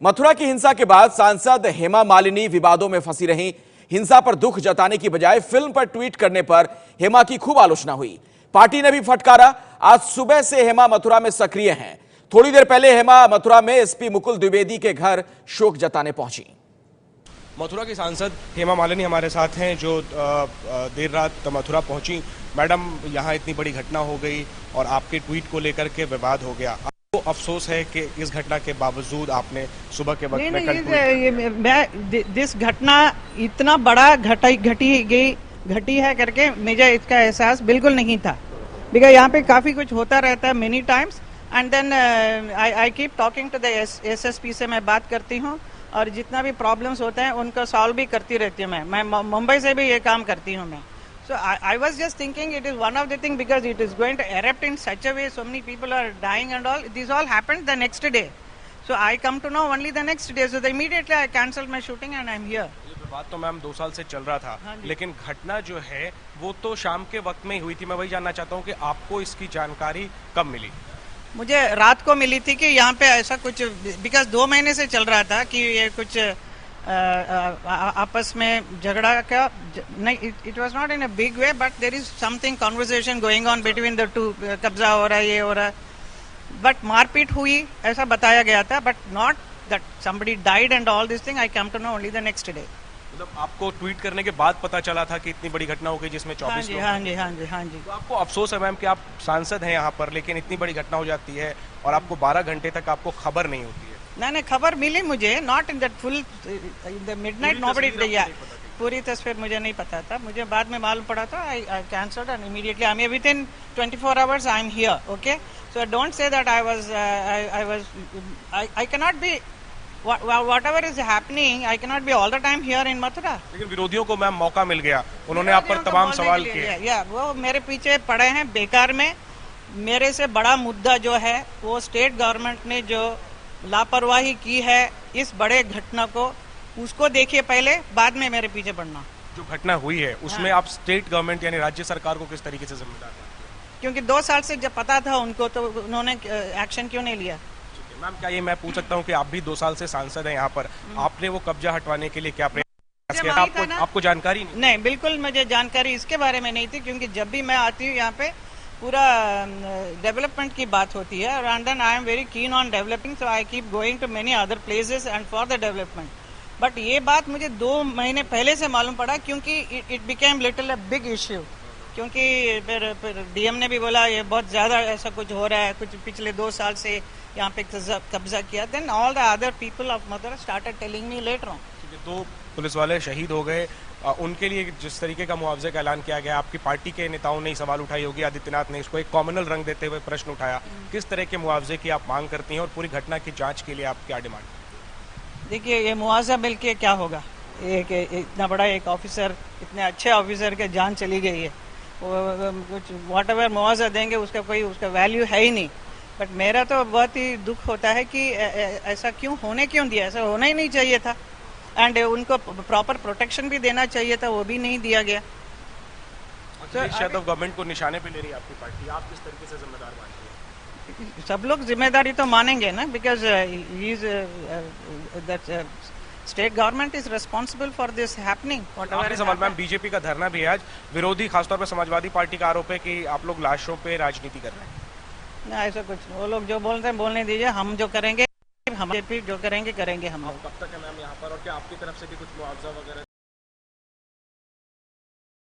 मथुरा की हिंसा के बाद सांसद हेमा मालिनी विवादों में फंसी रहीं। हिंसा पर दुख जताने की बजाय फिल्म पर ट्वीट करने पर हेमा की खूब आलोचना हुई। पार्टी ने भी फटकारा। आज सुबह से हेमा मथुरा में सक्रिय हैं। थोड़ी देर पहले हेमा मथुरा में एसपी मुकुल द्विवेदी के घर शोक जताने पहुंची। मथुरा की सांसद हेमा मालिनी हमारे साथ हैं, जो देर रात मथुरा पहुंची। मैडम, यहाँ इतनी बड़ी घटना हो गई और आपके ट्वीट को लेकर के विवाद हो गया। आपको अफसोस है कि इस घटना के बावजूद आपने सुबह के वक्त में दिस घटना इतना बड़ा घटी है करके मुझे इसका एहसास बिल्कुल नहीं था। बिकॉज यहाँ पे काफी कुछ होता रहता है many times, and then I keep talking to the SSP से मैं बात करती हूँ और जितना भी प्रॉब्लम्स होते हैं उनको सॉल्व भी करती रहती हूँ। मैं मुंबई से भी ये काम करती हूँ मैं। So I was just thinking it is one of the thing, because it is going to erupt in such a way, so many people are dying and all. This all happened the next day. So I come to know only the next day. So immediately I cancelled my shooting and I'm here. ये विवाद तो ma'am 2 साल से चल रहा था, लेकिन घटना जो है वो तो शाम के वक्त में ही हुई थी। मैं वही जानना चाहता हूँ कि आपको इसकी जानकारी कब मिली? मुझे रात को मिली थी कि यहाँ पे ऐसा कुछ, बिकॉज 2 महीने से चल रहा था कि ये कुछ आपस में झगड़ा का नहीं, it was not in a big way, but there is something conversation going on between the two. कब्जा हो रहा है, ये हो रहा है, बट मारपीट हुई ऐसा बताया गया था, but not that somebody died and all this thing. I come to know only the next day. मतलब आपको ट्वीट करने के बाद पता चला था कि इतनी बड़ी घटना हो गई जिसमें 24 लोग। हाँ जी। तो आपको अफसोस है मैम कि आप सांसद हैं यहाँ पर, लेकिन इतनी बड़ी घटना हो जाती है और आपको 12 घंटे तक आपको खबर नहीं होती है? नहीं, खबर मिली मुझे, not in that full in the midnight nobody दिया। पूरी तस्वीर मुझे नहीं पता था, मुझे बाद में मालूम पड़ा था। I cancelled and immediately I am within 24 hours I am here. Okay, so don't say that I can not be whatever is happening, I cannot be all the time here in Mathura. लेकिन विरोधियों को ma'am मौका मिल गया, उन्होंने आप पर तमाम सवाल किए। वो मेरे पीछे पड़े हैं बेकार में। मेरे से बड़ा मुद्दा जो है वो स्टेट गवर्नमेंट ने जो लापरवाही की है इस बड़े घटना को, उसको देखिए पहले, बाद में मेरे पीछे पड़ना। जो घटना हुई है उसमें आप स्टेट गवर्नमेंट यानी राज्य सरकार को किस तरीके से जिम्मेदार मानते हैं? क्योंकि 2 साल से जब पता था उनको, तो उन्होंने एक्शन क्यों नहीं लिया? मैम, क्या ये मैं पूछ सकता हूँ कि आप भी 2 साल से सांसद हैं यहाँ पर, आपने वो कब्जा हटवाने के लिए क्या प्रयास किया था? आपको जानकारी नहीं, बिल्कुल मुझे जानकारी इसके बारे में नहीं थी, क्योंकि जब भी मैं आती हूँ यहाँ पे पूरा डेवलपमेंट की बात होती है, and then I am very keen on developing, so I keep going to many other places and for the development. बट ये बात मुझे 2 महीने पहले से मालूम पड़ा, क्योंकि it became little a big issue. क्योंकि फिर डीएम ने भी बोला ये बहुत ज़्यादा ऐसा कुछ हो रहा है, कुछ पिछले 2 साल से यहाँ पे कब्जा किया। Then all the other people of Mathura started telling me later on. 2 police वाले शहीद हो गए, उनके लिए जिस तरीके का मुआवजे का ऐलान किया गया, आपकी पार्टी के नेताओं ने सवाल उठाई, योगी आदित्यनाथ ने इसको एक कॉमनल रंग देते हुए प्रश्न उठाया। किस तरह के मुआवजे की आप मांग करती हैं और पूरी घटना की जांच के लिए आप क्या डिमांड? देखिए, ये मुआवजा मिल के क्या होगा? इतना बड़ा एक ऑफिसर, इतने अच्छे ऑफिसर के जान चली गई है, कुछ वॉट एवर मुआवजा देंगे उसका कोई उसका वैल्यू है ही नहीं। बट मेरा तो बहुत ही दुख होता है कि ऐसा क्यों दिया? ऐसा होना ही नहीं चाहिए था, एंड उनको प्रॉपर प्रोटेक्शन भी देना चाहिए था, वो भी नहीं दिया गया। यादव गवर्नमेंट को निशाने पे ले रही है आपकी पार्टी, आप किस तरीके से जिम्मेदार मानती हैं? सब लोग जिम्मेदारी तो मानेंगे ना, because state government is responsible for this happening. आखिरी सवाल मैम, बीजेपी का धरना भी है आज। विरोधी खासतौर पर समाजवादी पार्टी का आरोप है कि आप लोग लाशों पे राजनीति कर रहे हैं। ना, ऐसा कुछ, वो लोग जो बोलते हैं बोलने दीजिए, हम जो करेंगे, हम जो करेंगे हम लोग। कब तक है मैम यहाँ पर, और क्या आपकी तरफ से भी कुछ मुआवजा वगैरह